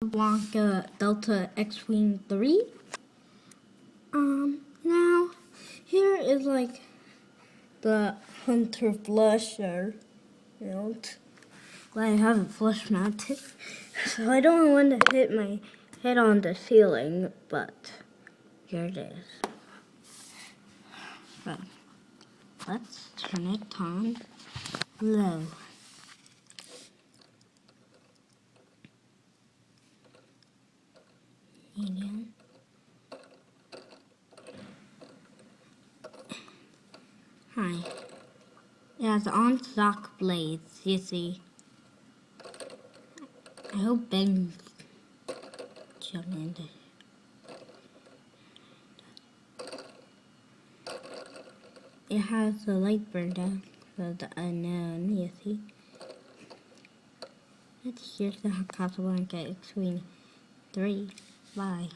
Casablanca Delta X-Wing 3. Now, here is like the Hunter Flusher. I haven't flush mounted, so I don't want to hit my head on the ceiling, but here it is. But let's turn it on low. Medium. Hi. It has on-stock blades, you see. I hope Ben jump into. It has the light burn down for the unknown, you see. Here's the Casablanca X-Wing 3. Bye.